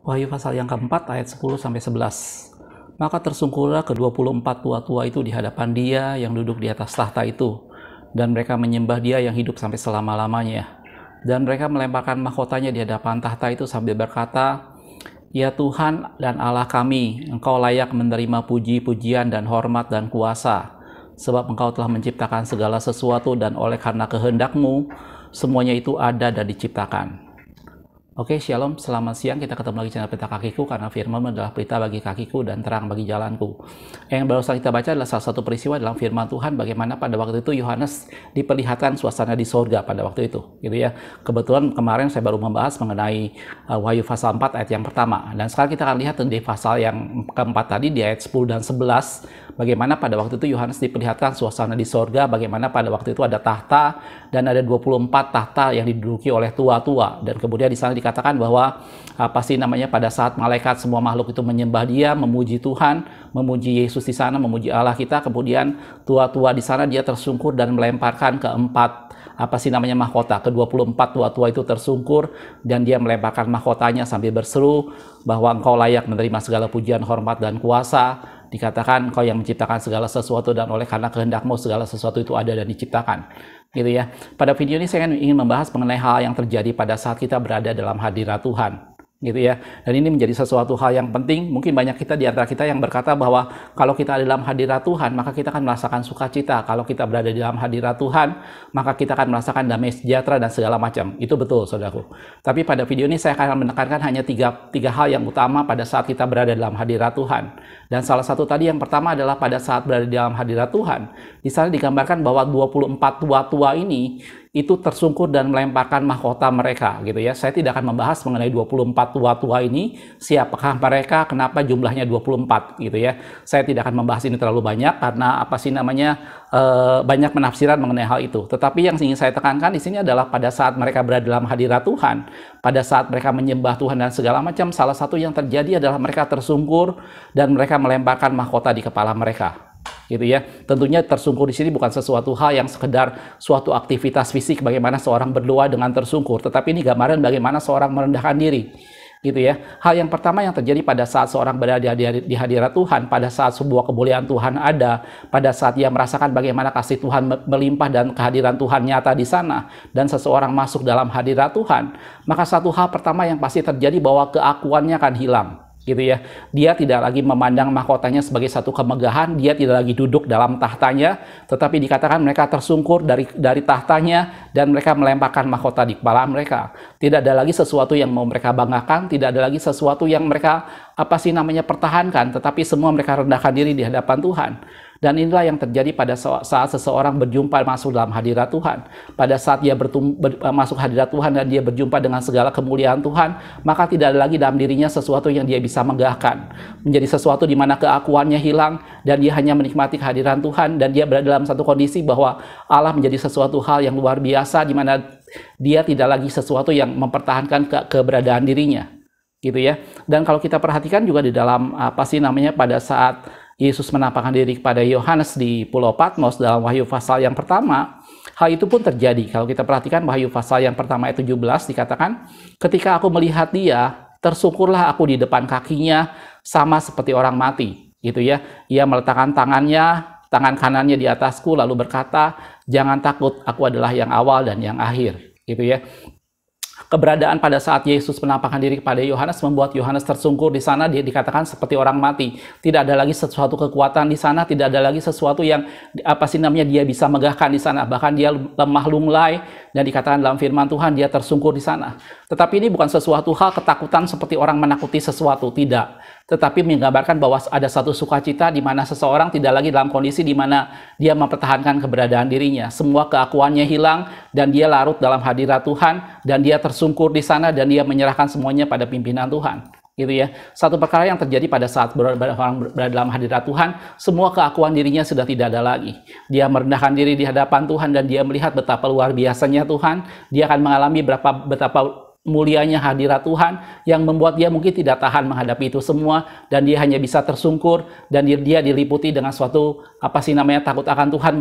Wahyu pasal yang keempat ayat 10-11. Maka tersungkurlah ke-24 tua-tua itu di hadapan Dia yang duduk di atas tahta itu, dan mereka menyembah Dia yang hidup sampai selama-lamanya. Dan mereka melemparkan mahkotanya di hadapan tahta itu sambil berkata, "Ya Tuhan dan Allah kami, Engkau layak menerima puji-pujian dan hormat dan kuasa, sebab Engkau telah menciptakan segala sesuatu dan oleh karena kehendak-Mu, semuanya itu ada dan diciptakan." Oke, shalom, selamat siang. Kita ketemu lagi channel Pelita Kakiku, karena firman adalah pelita bagi kakiku dan terang bagi jalanku. Yang barusan kita baca adalah salah satu peristiwa dalam firman Tuhan, bagaimana pada waktu itu Yohanes diperlihatkan suasana di sorga pada waktu itu, gitu ya. Kebetulan kemarin saya baru membahas mengenai Wahyu pasal 4 ayat yang pertama, dan sekarang kita akan lihat di pasal yang keempat tadi, di ayat 10 dan 11, bagaimana pada waktu itu Yohanes diperlihatkan suasana di sorga, bagaimana pada waktu itu ada tahta, dan ada 24 tahta yang diduduki oleh tua-tua, dan kemudian di sana dikatakan bahwa pada saat malaikat semua makhluk itu menyembah Dia, memuji Tuhan, memuji Yesus di sana, memuji Allah kita, kemudian tua-tua di sana dia tersungkur dan melemparkan mahkota. Ke-24 tua-tua itu tersungkur dan dia melemparkan mahkotanya sambil berseru bahwa Engkau layak menerima segala pujian, hormat dan kuasa. Dikatakan Engkau yang menciptakan segala sesuatu, dan oleh karena kehendak-Mu segala sesuatu itu ada dan diciptakan, gitu ya. Pada video ini saya ingin membahas mengenai hal yang terjadi pada saat kita berada dalam hadirat Tuhan, gitu ya. Dan ini menjadi sesuatu hal yang penting. Mungkin banyak kita di antara kita yang berkata bahwa kalau kita ada dalam hadirat Tuhan, maka kita akan merasakan sukacita. Kalau kita berada di dalam hadirat Tuhan, maka kita akan merasakan damai sejahtera dan segala macam. Itu betul, saudaraku. Tapi pada video ini saya akan menekankan hanya tiga hal yang utama pada saat kita berada dalam hadirat Tuhan. Dan salah satu tadi yang pertama adalah pada saat berada di dalam hadirat Tuhan. Di sana digambarkan bahwa 24 tua-tua ini itu tersungkur dan melemparkan mahkota mereka, gitu ya. Saya tidak akan membahas mengenai 24 tua-tua ini, siapakah mereka, kenapa jumlahnya 24, gitu ya. Saya tidak akan membahas ini terlalu banyak karena banyak penafsiran mengenai hal itu. Tetapi yang ingin saya tekankan di sini adalah pada saat mereka berada dalam hadirat Tuhan, pada saat mereka menyembah Tuhan dan segala macam, salah satu yang terjadi adalah mereka tersungkur dan mereka melemparkan mahkota di kepala mereka, gitu ya. Tentunya tersungkur di sini bukan sesuatu hal yang sekedar suatu aktivitas fisik bagaimana seorang berdoa dengan tersungkur, tetapi ini gambaran bagaimana seorang merendahkan diri, gitu ya. Hal yang pertama yang terjadi pada saat seorang berada di hadirat Tuhan, pada saat sebuah kemuliaan Tuhan ada, pada saat dia merasakan bagaimana kasih Tuhan melimpah dan kehadiran Tuhan nyata di sana, dan seseorang masuk dalam hadirat Tuhan, maka satu hal pertama yang pasti terjadi bahwa keakuannya akan hilang, gitu ya. Dia tidak lagi memandang mahkotanya sebagai satu kemegahan, dia tidak lagi duduk dalam tahtanya, tetapi dikatakan mereka tersungkur dari tahtanya dan mereka melemparkan mahkota di kepala mereka. Tidak ada lagi sesuatu yang mau mereka banggakan, tidak ada lagi sesuatu yang mereka pertahankan, tetapi semua mereka rendahkan diri di hadapan Tuhan. Dan inilah yang terjadi pada saat seseorang berjumpa masuk dalam hadirat Tuhan. Pada saat dia masuk hadirat Tuhan dan dia berjumpa dengan segala kemuliaan Tuhan, maka tidak ada lagi dalam dirinya sesuatu yang dia bisa megahkan. Menjadi sesuatu di mana keakuannya hilang dan dia hanya menikmati kehadiran Tuhan, dan dia berada dalam satu kondisi bahwa Allah menjadi sesuatu hal yang luar biasa, di mana dia tidak lagi sesuatu yang mempertahankan keberadaan dirinya, gitu ya. Dan kalau kita perhatikan juga di dalam pada saat Yesus menampakkan diri kepada Yohanes di Pulau Patmos dalam Wahyu pasal yang pertama, hal itu pun terjadi. Kalau kita perhatikan Wahyu pasal yang pertama ayat 17 dikatakan, "Ketika aku melihat Dia, tersungkurlah aku di depan kakinya sama seperti orang mati." Gitu ya. Ia meletakkan tangan kanannya di atasku lalu berkata, "Jangan takut, aku adalah yang awal dan yang akhir." Gitu ya. Keberadaan pada saat Yesus menampakkan diri kepada Yohanes membuat Yohanes tersungkur di sana. Dia dikatakan seperti orang mati. Tidak ada lagi sesuatu kekuatan di sana, tidak ada lagi sesuatu yang dia bisa megahkan di sana. Bahkan dia lemah lunglai, dan dikatakan dalam firman Tuhan dia tersungkur di sana. Tetapi ini bukan sesuatu hal ketakutan seperti orang menakuti sesuatu, tidak. Tetapi menggambarkan bahwa ada satu sukacita di mana seseorang tidak lagi dalam kondisi di mana dia mempertahankan keberadaan dirinya. Semua keakuannya hilang dan dia larut dalam hadirat Tuhan, dan dia tersungkur di sana dan dia menyerahkan semuanya pada pimpinan Tuhan, gitu ya. Satu perkara yang terjadi pada saat orang berada dalam hadirat Tuhan, semua keakuan dirinya sudah tidak ada lagi. Dia merendahkan diri di hadapan Tuhan dan dia melihat betapa luar biasanya Tuhan. Dia akan mengalami betapa mulianya hadirat Tuhan yang membuat dia mungkin tidak tahan menghadapi itu semua, dan dia hanya bisa tersungkur, dan dia diliputi dengan suatu takut akan Tuhan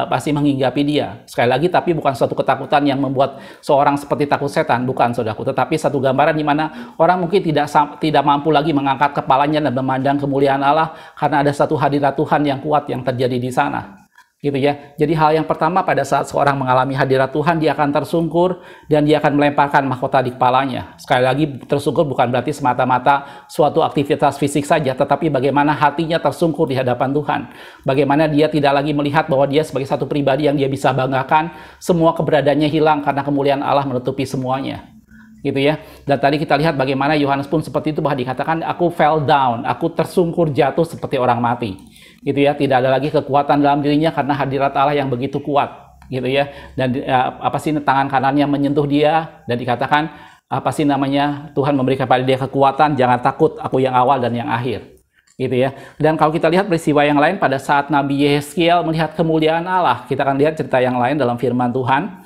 pasti menghinggapi dia. Sekali lagi, tapi bukan suatu ketakutan yang membuat seorang seperti takut setan, bukan saudaraku, tetapi satu gambaran di mana orang mungkin tidak mampu lagi mengangkat kepalanya dan memandang kemuliaan Allah karena ada satu hadirat Tuhan yang kuat yang terjadi di sana. Gitu ya. Jadi hal yang pertama, pada saat seorang mengalami hadirat Tuhan, dia akan tersungkur dan dia akan melemparkan mahkota di kepalanya. Sekali lagi, tersungkur bukan berarti semata-mata suatu aktivitas fisik saja, tetapi bagaimana hatinya tersungkur di hadapan Tuhan. Bagaimana dia tidak lagi melihat bahwa dia sebagai satu pribadi yang dia bisa banggakan, semua keberadaannya hilang karena kemuliaan Allah menutupi semuanya. Gitu ya. Dan tadi kita lihat bagaimana Yohanes pun seperti itu, bahwa dikatakan aku fell down, aku tersungkur jatuh seperti orang mati. Gitu ya, tidak ada lagi kekuatan dalam dirinya karena hadirat Allah yang begitu kuat, gitu ya. Dan tangan kanannya menyentuh dia, dan dikatakan Tuhan memberikan pada dia kekuatan, jangan takut, aku yang awal dan yang akhir, gitu ya. Dan kalau kita lihat peristiwa yang lain pada saat Nabi Yehezkiel melihat kemuliaan Allah, kita akan lihat cerita yang lain dalam firman Tuhan.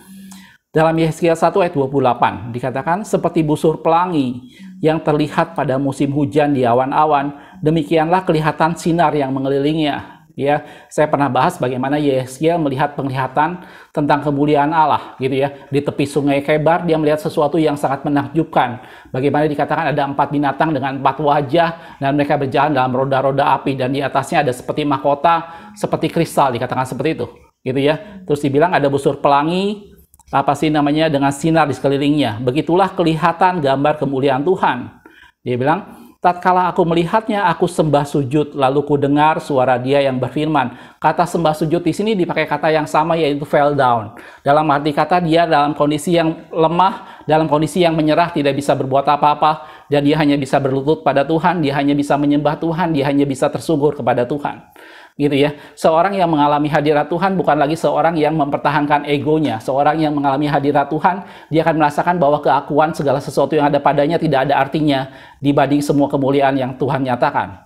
Dalam Yehezkiel 1 ayat 28 dikatakan, seperti busur pelangi yang terlihat pada musim hujan di awan-awan, demikianlah kelihatan sinar yang mengelilinginya. Ya, saya pernah bahas bagaimana Yehezkiel melihat penglihatan tentang kemuliaan Allah, gitu ya. Di tepi sungai Kebar dia melihat sesuatu yang sangat menakjubkan. Bagaimana dikatakan ada 4 binatang dengan 4 wajah, dan mereka berjalan dalam roda-roda api, dan di atasnya ada seperti mahkota, seperti kristal, dikatakan seperti itu, gitu ya. Terus dibilang ada busur pelangi dengan sinar di sekelilingnya. Begitulah kelihatan gambar kemuliaan Tuhan. Dia bilang, tatkala aku melihatnya, aku sembah sujud, lalu ku dengar suara dia yang berfirman. Kata sembah sujud di sini dipakai kata yang sama, yaitu fell down. Dalam arti kata dia dalam kondisi yang lemah, dalam kondisi yang menyerah, tidak bisa berbuat apa-apa, dan dia hanya bisa berlutut pada Tuhan, dia hanya bisa menyembah Tuhan, dia hanya bisa tersungkur kepada Tuhan. Gitu ya. Seorang yang mengalami hadirat Tuhan bukan lagi seorang yang mempertahankan egonya. Seorang yang mengalami hadirat Tuhan, dia akan merasakan bahwa keakuan segala sesuatu yang ada padanya tidak ada artinya dibanding semua kemuliaan yang Tuhan nyatakan.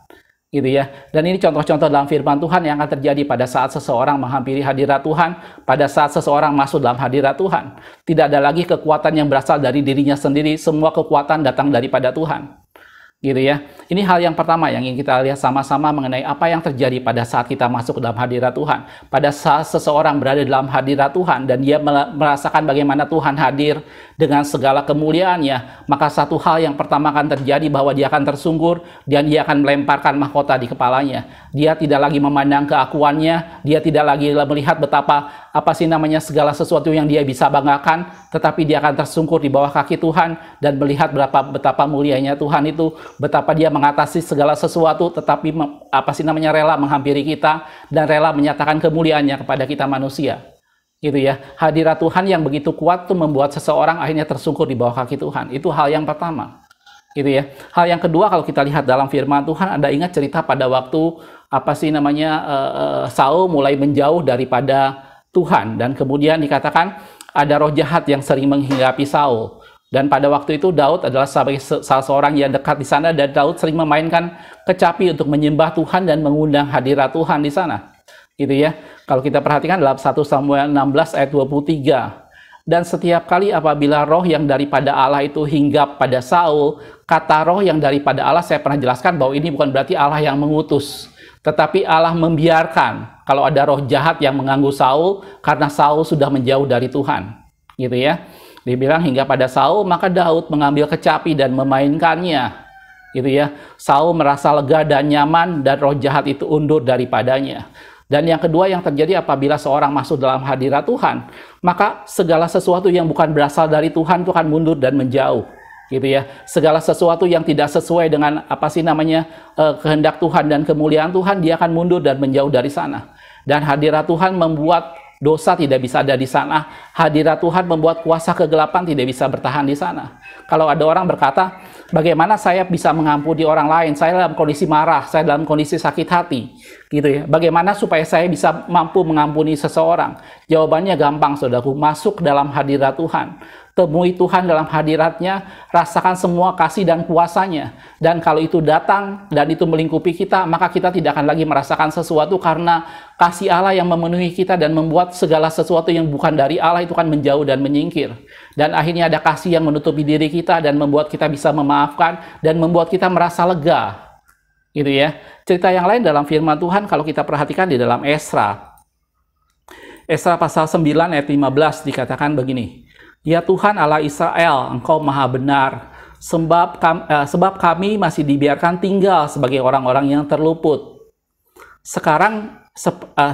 Gitu ya. Dan ini contoh-contoh dalam firman Tuhan yang akan terjadi pada saat seseorang menghampiri hadirat Tuhan, pada saat seseorang masuk dalam hadirat Tuhan. Tidak ada lagi kekuatan yang berasal dari dirinya sendiri, semua kekuatan datang daripada Tuhan. Gitu ya. Ini hal yang pertama yang ingin kita lihat sama-sama mengenai apa yang terjadi pada saat kita masuk ke dalam hadirat Tuhan. Pada saat seseorang berada dalam hadirat Tuhan dan dia merasakan bagaimana Tuhan hadir dengan segala kemuliaannya, maka satu hal yang pertama akan terjadi bahwa dia akan tersungkur dan dia akan melemparkan mahkota di kepalanya. Dia tidak lagi memandang keakuannya, dia tidak lagi melihat betapa segala sesuatu yang dia bisa banggakan, tetapi dia akan tersungkur di bawah kaki Tuhan dan melihat betapa mulianya Tuhan itu, betapa dia mengatasi segala sesuatu, tetapi rela menghampiri kita dan rela menyatakan kemuliaannya kepada kita manusia. Gitu ya. Hadirat Tuhan yang begitu kuat tuh membuat seseorang akhirnya tersungkur di bawah kaki Tuhan. Itu hal yang pertama. Gitu ya. Hal yang kedua, kalau kita lihat dalam firman Tuhan, Anda ingat cerita pada waktu Saul mulai menjauh daripada Tuhan, dan kemudian dikatakan ada roh jahat yang sering menghinggapi Saul. Dan pada waktu itu Daud adalah salah seorang yang dekat di sana, dan Daud sering memainkan kecapi untuk menyembah Tuhan dan mengundang hadirat Tuhan di sana. Gitu ya. Kalau kita perhatikan dalam 1 Samuel 16 ayat 23. Dan setiap kali apabila roh yang daripada Allah itu hinggap pada Saul, kata roh yang daripada Allah, saya pernah jelaskan bahwa ini bukan berarti Allah yang mengutus, tetapi Allah membiarkan kalau ada roh jahat yang mengganggu Saul karena Saul sudah menjauh dari Tuhan. Gitu ya. Dibilang hingga pada Saul, maka Daud mengambil kecapi dan memainkannya. Gitu ya. Saul merasa lega dan nyaman, dan roh jahat itu undur daripadanya. Dan yang kedua yang terjadi apabila seorang masuk dalam hadirat Tuhan, maka segala sesuatu yang bukan berasal dari Tuhan itu akan mundur dan menjauh. Gitu ya. Segala sesuatu yang tidak sesuai dengan kehendak Tuhan dan kemuliaan Tuhan, dia akan mundur dan menjauh dari sana. Dan hadirat Tuhan membuat dosa tidak bisa ada di sana. Hadirat Tuhan membuat kuasa kegelapan tidak bisa bertahan di sana. Kalau ada orang berkata, bagaimana saya bisa mengampuni orang lain? Saya dalam kondisi marah, saya dalam kondisi sakit hati. Gitu ya. Bagaimana supaya saya bisa mampu mengampuni seseorang? Jawabannya gampang, saudaraku, masuk dalam hadirat Tuhan. temui Tuhan dalam hadiratnya, rasakan semua kasih dan kuasanya. Dan kalau itu datang dan itu melingkupi kita, maka kita tidak akan lagi merasakan sesuatu, karena kasih Allah yang memenuhi kita dan membuat segala sesuatu yang bukan dari Allah itu kan menjauh dan menyingkir. Dan akhirnya ada kasih yang menutupi diri kita dan membuat kita bisa memaafkan dan membuat kita merasa lega. Gitu ya. Cerita yang lain dalam firman Tuhan kalau kita perhatikan di dalam Esra. Esra pasal 9 ayat 15 dikatakan begini. Ya Tuhan Allah Israel, Engkau maha benar, sebab kami masih dibiarkan tinggal sebagai orang-orang yang terluput. Sekarang,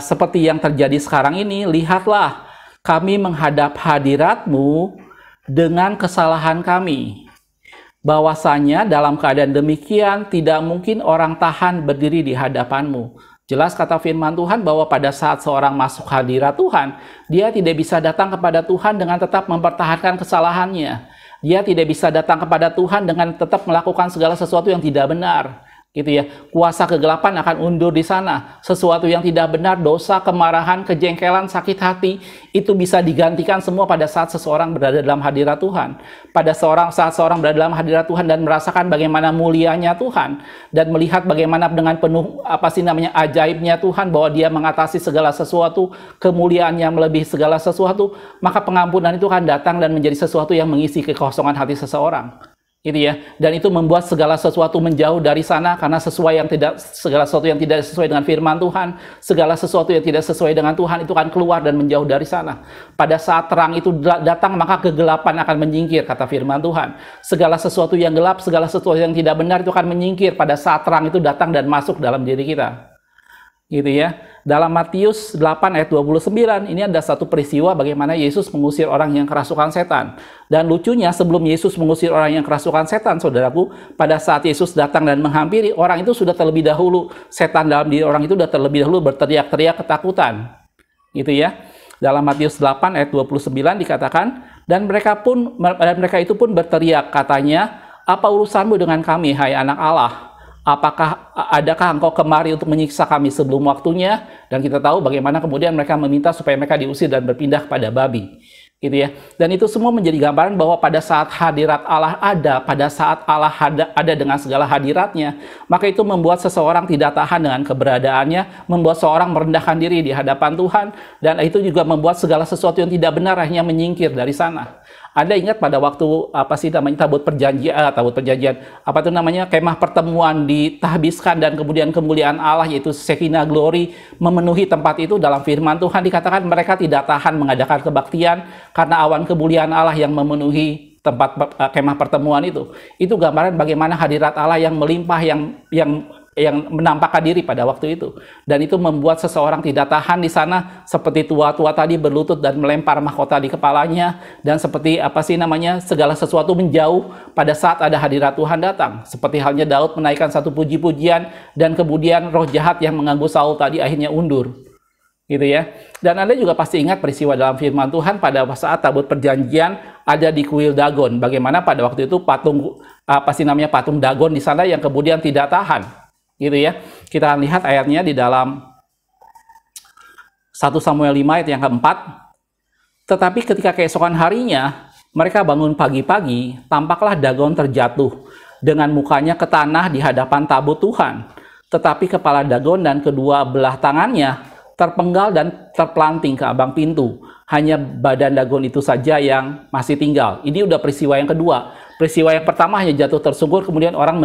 seperti yang terjadi sekarang ini, lihatlah, kami menghadap hadirat-Mu dengan kesalahan kami. Bahwasanya dalam keadaan demikian, tidak mungkin orang tahan berdiri di hadapan-Mu. Jelas kata firman Tuhan bahwa pada saat seorang masuk hadirat Tuhan, dia tidak bisa datang kepada Tuhan dengan tetap mempertahankan kesalahannya. Dia tidak bisa datang kepada Tuhan dengan tetap melakukan segala sesuatu yang tidak benar. Gitu ya. Kuasa kegelapan akan undur di sana. Sesuatu yang tidak benar, dosa, kemarahan, kejengkelan, sakit hati, itu bisa digantikan semua pada saat seseorang berada dalam hadirat Tuhan. Pada saat seorang berada dalam hadirat Tuhan dan merasakan bagaimana mulianya Tuhan dan melihat bagaimana dengan penuh ajaibnya Tuhan, bahwa Dia mengatasi segala sesuatu, kemuliaan yang melebihi segala sesuatu, maka pengampunan itu akan datang dan menjadi sesuatu yang mengisi kekosongan hati seseorang. Gitu ya. Dan itu membuat segala sesuatu menjauh dari sana, karena segala sesuatu yang tidak sesuai dengan firman Tuhan, segala sesuatu yang tidak sesuai dengan Tuhan itu akan keluar dan menjauh dari sana. Pada saat terang itu datang, maka kegelapan akan menyingkir, kata firman Tuhan. Segala sesuatu yang gelap, segala sesuatu yang tidak benar itu akan menyingkir pada saat terang itu datang dan masuk dalam diri kita. Gitu ya. Dalam Matius 8 ayat 29, ini ada satu peristiwa bagaimana Yesus mengusir orang yang kerasukan setan. Dan lucunya, sebelum Yesus mengusir orang yang kerasukan setan, saudaraku, pada saat Yesus datang dan menghampiri, orang itu sudah terlebih dahulu, setan dalam diri orang itu sudah terlebih dahulu berteriak-teriak ketakutan. Gitu ya. Dalam Matius 8 ayat 29 dikatakan, dan mereka itu pun berteriak, katanya, apa urusanmu dengan kami, hai anak Allah? Adakah engkau kemari untuk menyiksa kami sebelum waktunya? Dan kita tahu bagaimana kemudian mereka meminta supaya mereka diusir dan berpindah kepada babi. Gitu ya. Dan itu semua menjadi gambaran bahwa pada saat hadirat Allah ada, pada saat Allah ada dengan segala hadiratnya, maka itu membuat seseorang tidak tahan dengan keberadaannya, membuat seseorang merendahkan diri di hadapan Tuhan, dan itu juga membuat segala sesuatu yang tidak benar akhirnya menyingkir dari sana. Anda ingat pada waktu tabut perjanjian, kemah pertemuan ditahbiskan dan kemudian kemuliaan Allah yaitu Shekinah Glory memenuhi tempat itu. Dalam firman Tuhan dikatakan mereka tidak tahan mengadakan kebaktian karena awan kemuliaan Allah yang memenuhi tempat kemah pertemuan itu. Itu gambaran bagaimana hadirat Allah yang melimpah yang menampakkan diri pada waktu itu. Dan itu membuat seseorang tidak tahan di sana, seperti tua-tua tadi berlutut dan melempar mahkota di kepalanya, dan seperti segala sesuatu menjauh pada saat ada hadirat Tuhan datang. Seperti halnya Daud menaikkan satu puji-pujian, dan kemudian roh jahat yang mengganggu Saul tadi akhirnya undur. Gitu ya. Dan Anda juga pasti ingat peristiwa dalam firman Tuhan pada saat tabut perjanjian ada di kuil Dagon. Bagaimana pada waktu itu patung Dagon di sana yang kemudian tidak tahan. Gitu ya. Kita lihat ayatnya di dalam 1 Samuel 5 ayat yang keempat. Tetapi ketika keesokan harinya mereka bangun pagi-pagi, tampaklah Dagon terjatuh dengan mukanya ke tanah di hadapan tabut Tuhan. Tetapi kepala Dagon dan kedua belah tangannya terpenggal dan terpelanting ke ambang pintu. Hanya badan Dagon itu saja yang masih tinggal. Ini udah peristiwa yang kedua. Peristiwa yang pertama hanya jatuh tersungkur, kemudian orang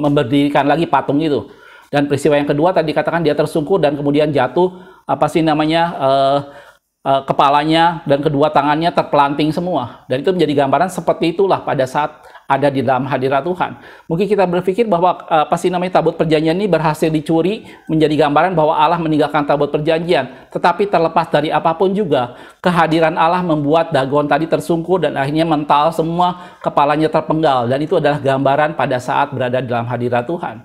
memberdirikan lagi patung itu. Dan peristiwa yang kedua tadi katakan dia tersungkur dan kemudian jatuh, kepalanya dan kedua tangannya terpelanting semua. Dan itu menjadi gambaran seperti itulah pada saat ada di dalam hadirat Tuhan. Mungkin kita berpikir bahwa tabut perjanjian ini berhasil dicuri, menjadi gambaran bahwa Allah meninggalkan tabut perjanjian. Tetapi terlepas dari apapun juga, kehadiran Allah membuat Dagon tadi tersungkur dan akhirnya mental semua, kepalanya terpenggal. Dan itu adalah gambaran pada saat berada dalam hadirat Tuhan.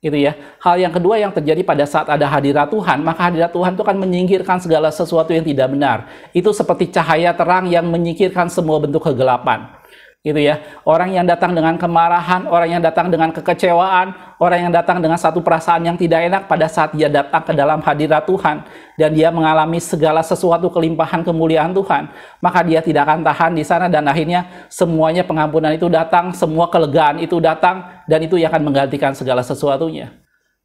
Gitu ya. Hal yang kedua yang terjadi pada saat ada hadirat Tuhan, maka hadirat Tuhan itu akan menyingkirkan segala sesuatu yang tidak benar. Itu seperti cahaya terang yang menyingkirkan semua bentuk kegelapan. gitu ya. Orang yang datang dengan kemarahan, orang yang datang dengan kekecewaan, orang yang datang dengan satu perasaan yang tidak enak pada saat dia datang ke dalam hadirat Tuhan dan dia mengalami segala sesuatu kelimpahan kemuliaan Tuhan, maka dia tidak akan tahan di sana dan akhirnya semuanya pengampunan itu datang, semua kelegaan itu datang dan itu yang akan menggantikan segala sesuatunya.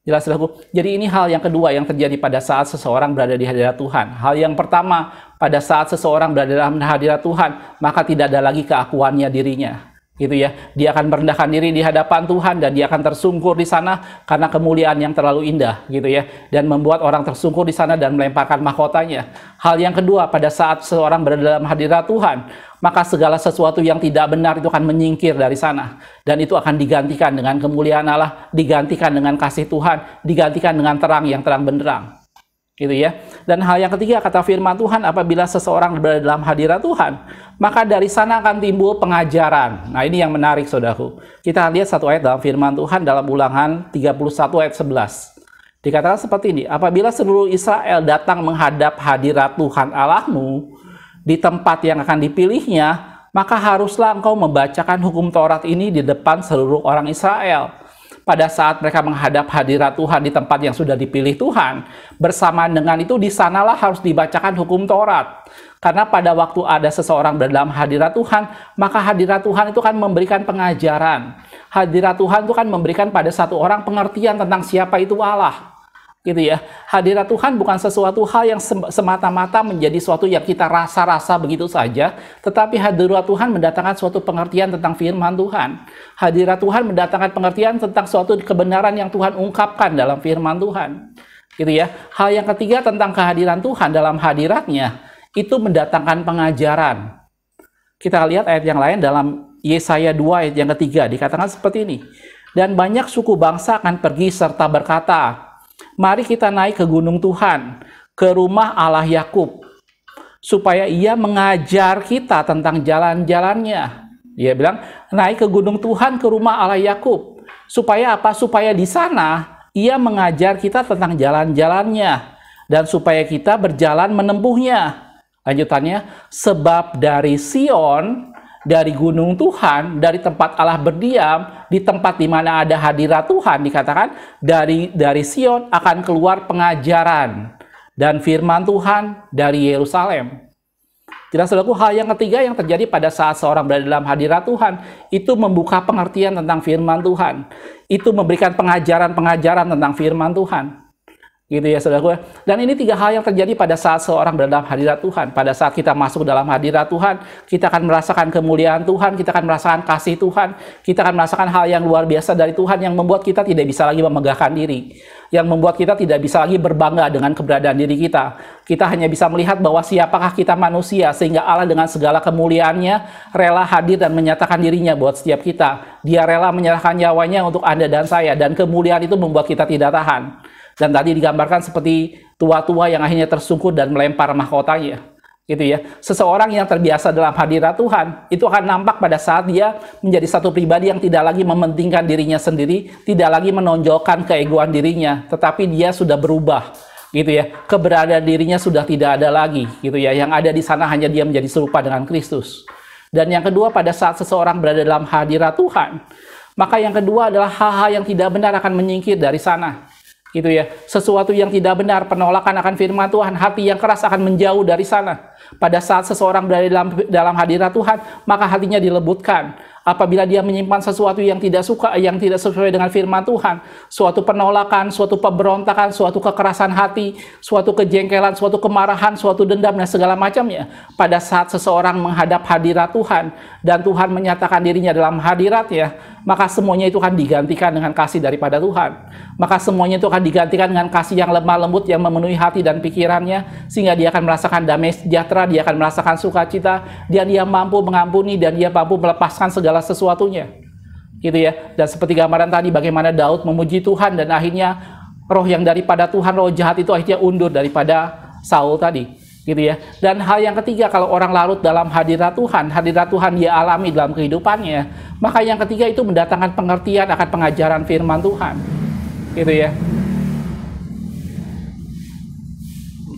Jelas, saudaraku. Jadi ini hal yang kedua yang terjadi pada saat seseorang berada di hadirat Tuhan. Hal yang pertama, pada saat seseorang berada dalam hadirat Tuhan, maka tidak ada lagi keakuannya dirinya. Gitu ya. Dia akan merendahkan diri di hadapan Tuhan dan dia akan tersungkur di sana karena kemuliaan yang terlalu indah, gitu ya. Dan membuat orang tersungkur di sana dan melemparkan mahkotanya. Hal yang kedua, pada saat seseorang berada dalam hadirat Tuhan, maka segala sesuatu yang tidak benar itu akan menyingkir dari sana. Dan itu akan digantikan dengan kemuliaan Allah, digantikan dengan kasih Tuhan, digantikan dengan terang yang terang benderang. Gitu ya. Dan hal yang ketiga, kata firman Tuhan, apabila seseorang berada dalam hadirat Tuhan, maka dari sana akan timbul pengajaran. Nah, ini yang menarik, saudaraku. Kita lihat satu ayat dalam firman Tuhan dalam Ulangan 31 ayat 11. Dikatakan seperti ini, apabila seluruh Israel datang menghadap hadirat Tuhan Allahmu di tempat yang akan dipilihnya, maka haruslah engkau membacakan hukum Taurat ini di depan seluruh orang Israel. Pada saat mereka menghadap hadirat Tuhan di tempat yang sudah dipilih Tuhan, bersamaan dengan itu di sanalah harus dibacakan hukum Taurat. Karena pada waktu ada seseorang dalam hadirat Tuhan, maka hadirat Tuhan itu kan memberikan pengajaran. Hadirat Tuhan itu kan memberikan pada satu orang pengertian tentang siapa itu Allah. Gitu ya. Hadirat Tuhan bukan sesuatu hal yang semata-mata menjadi sesuatu yang kita rasa-rasa begitu saja, tetapi hadirat Tuhan mendatangkan suatu pengertian tentang firman Tuhan. Hadirat Tuhan mendatangkan pengertian tentang suatu kebenaran yang Tuhan ungkapkan dalam firman Tuhan. Gitu ya. Hal yang ketiga tentang kehadiran Tuhan dalam hadiratnya, itu mendatangkan pengajaran. Kita lihat ayat yang lain dalam Yesaya 2 ayat yang ketiga, dikatakan seperti ini. Dan banyak suku bangsa akan pergi serta berkata, mari kita naik ke gunung Tuhan, ke rumah Allah Yakub, supaya ia mengajar kita tentang jalan-jalannya. Dia bilang, naik ke gunung Tuhan, ke rumah Allah Yakub. Supaya apa? Supaya di sana ia mengajar kita tentang jalan-jalannya. Dan supaya kita berjalan menempuhnya. Lanjutannya, sebab dari Sion, dari gunung Tuhan, dari tempat Allah berdiam, di tempat di mana ada hadirat Tuhan, dikatakan dari Sion akan keluar pengajaran dan firman Tuhan dari Yerusalem. Jelas, saudaraku, hal yang ketiga yang terjadi pada saat seorang berada dalam hadirat Tuhan, itu membuka pengertian tentang firman Tuhan. Itu memberikan pengajaran-pengajaran tentang firman Tuhan. Gitu ya, saudaraku. Dan ini tiga hal yang terjadi pada saat seorang berada dalam hadirat Tuhan. Pada saat kita masuk dalam hadirat Tuhan, kita akan merasakan kemuliaan Tuhan, kita akan merasakan kasih Tuhan, kita akan merasakan hal yang luar biasa dari Tuhan yang membuat kita tidak bisa lagi memegahkan diri, yang membuat kita tidak bisa lagi berbangga dengan keberadaan diri kita. Kita hanya bisa melihat bahwa siapakah kita manusia, sehingga Allah dengan segala kemuliaannya rela hadir dan menyatakan dirinya buat setiap kita. Dia rela menyerahkan nyawanya untuk Anda dan saya, dan kemuliaan itu membuat kita tidak tahan. Dan tadi digambarkan seperti tua-tua yang akhirnya tersungkur dan melempar mahkotanya. Gitu ya. Seseorang yang terbiasa dalam hadirat Tuhan, itu akan nampak pada saat dia menjadi satu pribadi yang tidak lagi mementingkan dirinya sendiri, tidak lagi menonjolkan keegoan dirinya, tetapi dia sudah berubah. Gitu ya. Keberadaan dirinya sudah tidak ada lagi. Gitu ya. Yang ada di sana hanya dia menjadi serupa dengan Kristus. Dan yang kedua, pada saat seseorang berada dalam hadirat Tuhan, maka yang kedua adalah hal-hal yang tidak benar akan menyingkir dari sana. Gitu ya, sesuatu yang tidak benar, penolakan akan firman Tuhan, hati yang keras akan menjauh dari sana. Pada saat seseorang berada dalam hadirat Tuhan, maka hatinya dilembutkan. Apabila dia menyimpan sesuatu yang tidak suka, yang tidak sesuai dengan firman Tuhan, suatu penolakan, suatu pemberontakan, suatu kekerasan hati, suatu kejengkelan, suatu kemarahan, suatu dendam, dan segala macamnya. Pada saat seseorang menghadap hadirat Tuhan, dan Tuhan menyatakan dirinya dalam hadiratnya, maka semuanya itu akan digantikan dengan kasih daripada Tuhan. Maka semuanya itu akan digantikan dengan kasih yang lemah lembut yang memenuhi hati dan pikirannya, sehingga dia akan merasakan damai sejahtera, dia akan merasakan sukacita, dan dia mampu mengampuni, dan dia mampu melepaskan segala sesuatunya. Gitu ya. Dan seperti gambaran tadi, bagaimana Daud memuji Tuhan, dan akhirnya roh yang daripada Tuhan, roh jahat itu akhirnya undur daripada Saul tadi. Gitu ya. Dan hal yang ketiga, kalau orang larut dalam hadirat Tuhan dia alami dalam kehidupannya, maka yang ketiga itu mendatangkan pengertian akan pengajaran firman Tuhan. Gitu ya.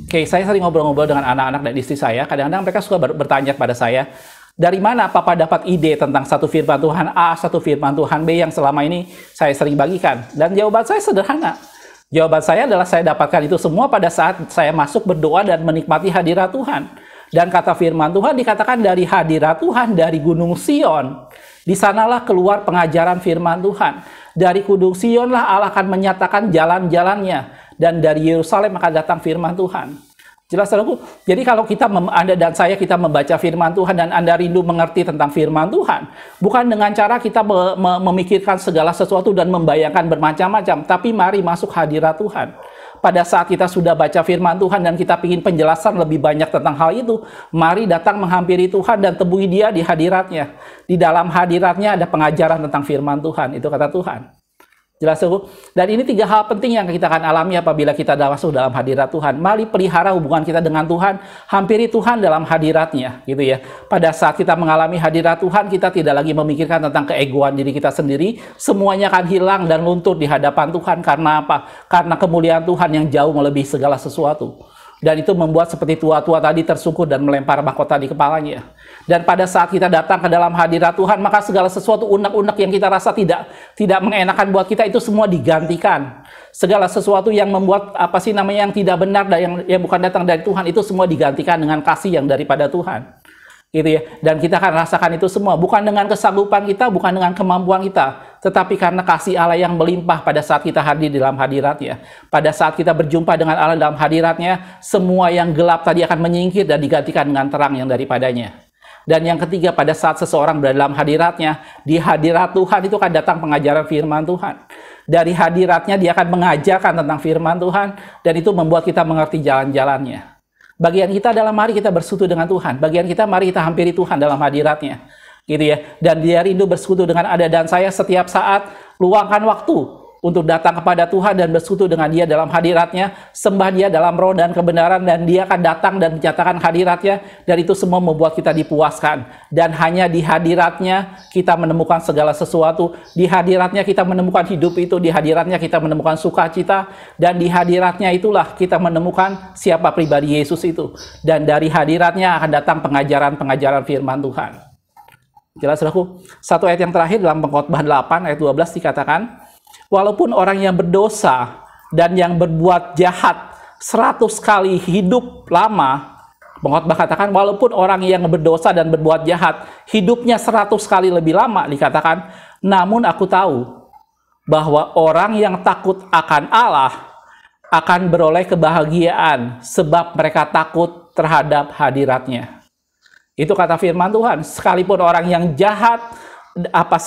Oke, saya sering ngobrol-ngobrol dengan anak-anak dan istri saya. Kadang-kadang mereka suka bertanya pada saya, Dari mana Papa dapat ide tentang satu firman Tuhan A, satu firman Tuhan B yang selama ini saya sering bagikan? Dan jawaban saya sederhana. Jawaban saya adalah saya dapatkan itu semua pada saat saya masuk berdoa dan menikmati hadirat Tuhan. Dan kata firman Tuhan dikatakan dari hadirat Tuhan, dari Gunung Sion, di sanalah keluar pengajaran firman Tuhan. Dari Gunung Sion lah Allah akan menyatakan jalan-jalannya. Dan dari Yerusalem akan datang firman Tuhan. Jelas, saudaraku? Jadi kalau Anda dan saya, kita membaca firman Tuhan dan Anda rindu mengerti tentang firman Tuhan, bukan dengan cara kita memikirkan segala sesuatu dan membayangkan bermacam-macam, tapi mari masuk hadirat Tuhan. Pada saat kita sudah baca firman Tuhan dan kita ingin penjelasan lebih banyak tentang hal itu, mari datang menghampiri Tuhan dan temui Dia di hadiratnya. Di dalam hadiratnya ada pengajaran tentang firman Tuhan, itu kata Tuhan. Jelas, saudaraku? Dan ini 3 hal penting yang kita akan alami apabila kita masuk dalam hadirat Tuhan. Mari pelihara hubungan kita dengan Tuhan, hampiri Tuhan dalam hadiratnya, gitu ya. Pada saat kita mengalami hadirat Tuhan, kita tidak lagi memikirkan tentang keegoan diri kita sendiri. Semuanya akan hilang dan luntur di hadapan Tuhan. Karena apa? Karena kemuliaan Tuhan yang jauh melebihi segala sesuatu. Dan itu membuat seperti tua-tua tadi tersungkur dan melempar mahkota di kepalanya. Dan pada saat kita datang ke dalam hadirat Tuhan, maka segala sesuatu unek-unek yang kita rasa tidak mengenakan buat kita itu semua digantikan. Segala sesuatu yang membuat yang tidak benar dan yang bukan datang dari Tuhan itu semua digantikan dengan kasih yang daripada Tuhan. Gitu ya. Dan kita akan rasakan itu semua bukan dengan kesanggupan kita, bukan dengan kemampuan kita, tetapi karena kasih Allah yang melimpah pada saat kita hadir dalam hadiratnya. Pada saat kita berjumpa dengan Allah dalam hadiratnya, semua yang gelap tadi akan menyingkir dan digantikan dengan terang yang daripadanya. Dan yang ketiga, pada saat seseorang berada dalam hadiratnya, di hadirat Tuhan itu akan datang pengajaran firman Tuhan. Dari hadiratnya dia akan mengajarkan tentang firman Tuhan, dan itu membuat kita mengerti jalan-jalannya. Bagian kita adalah mari kita bersekutu dengan Tuhan. Bagian kita mari kita hampiri Tuhan dalam hadiratnya. Gitu ya. Dan dia rindu bersekutu dengan Anda dan saya setiap saat. Luangkan waktu untuk datang kepada Tuhan dan bersekutu dengan Dia dalam hadiratnya. Sembah Dia dalam roh dan kebenaran. Dan Dia akan datang dan menyatakan hadiratnya. Dan itu semua membuat kita dipuaskan. Dan hanya di hadiratnya kita menemukan segala sesuatu. Di hadiratnya kita menemukan hidup itu. Di hadiratnya kita menemukan sukacita. Dan di hadiratnya itulah kita menemukan siapa pribadi Yesus itu. Dan dari hadiratnya akan datang pengajaran-pengajaran firman Tuhan. Jelas, saudaraku? Satu ayat yang terakhir dalam Pengkhotbah 8 ayat 12 dikatakan, walaupun orang yang berdosa dan yang berbuat jahat 100 kali hidup lama, Pengkhotbah katakan walaupun orang yang berdosa dan berbuat jahat hidupnya 100 kali lebih lama, dikatakan, namun aku tahu bahwa orang yang takut akan Allah akan beroleh kebahagiaan sebab mereka takut terhadap hadiratnya. Itu kata firman Tuhan. Sekalipun orang yang jahat,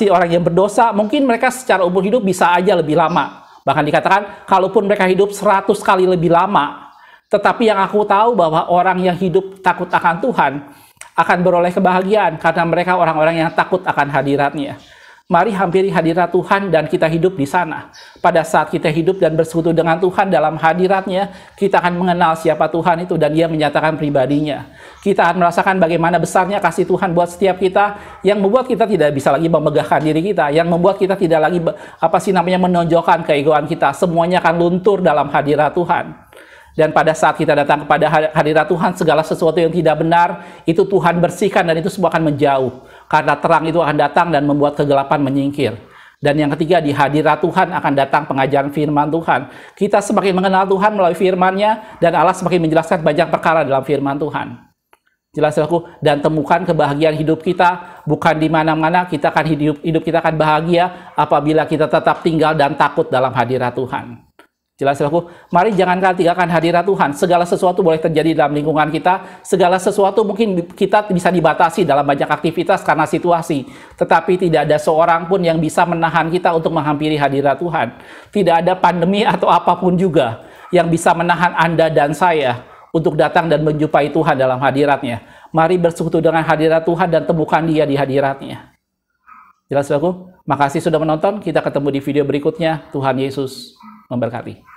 orang yang berdosa, mungkin mereka secara umur hidup bisa aja lebih lama. Bahkan dikatakan, kalaupun mereka hidup 100 kali lebih lama. Tetapi yang aku tahu bahwa orang yang hidup takut akan Tuhan akan beroleh kebahagiaan karena mereka orang-orang yang takut akan hadiratnya. Mari hampiri hadirat Tuhan dan kita hidup di sana. Pada saat kita hidup dan bersekutu dengan Tuhan dalam hadiratnya, kita akan mengenal siapa Tuhan itu dan Dia menyatakan pribadinya. Kita akan merasakan bagaimana besarnya kasih Tuhan buat setiap kita, yang membuat kita tidak bisa lagi memegahkan diri kita, yang membuat kita tidak lagi menonjolkan keegoan kita. Semuanya akan luntur dalam hadirat Tuhan. Dan pada saat kita datang kepada hadirat Tuhan, segala sesuatu yang tidak benar, itu Tuhan bersihkan dan itu semua akan menjauh. Karena terang itu akan datang dan membuat kegelapan menyingkir. Dan yang ketiga, di hadirat Tuhan akan datang pengajaran firman Tuhan. Kita semakin mengenal Tuhan melalui firman-Nya, dan Allah semakin menjelaskan banyak perkara dalam firman Tuhan. Jelas, saudaraku? Dan temukan kebahagiaan hidup kita, bukan di mana-mana. Hidup kita akan bahagia apabila kita tetap tinggal dan takut dalam hadirat Tuhan. Jelas, saudaraku? Mari jangan tinggalkan hadirat Tuhan. Segala sesuatu boleh terjadi dalam lingkungan kita. Segala sesuatu mungkin kita bisa dibatasi dalam banyak aktivitas karena situasi. Tetapi tidak ada seorang pun yang bisa menahan kita untuk menghampiri hadirat Tuhan. Tidak ada pandemi atau apapun juga yang bisa menahan Anda dan saya untuk datang dan menjumpai Tuhan dalam hadiratnya. Mari bersekutu dengan hadirat Tuhan dan temukan Dia di hadiratnya. Jelas, saudaraku? Makasih sudah menonton. Kita ketemu di video berikutnya. Tuhan Yesus memberkati.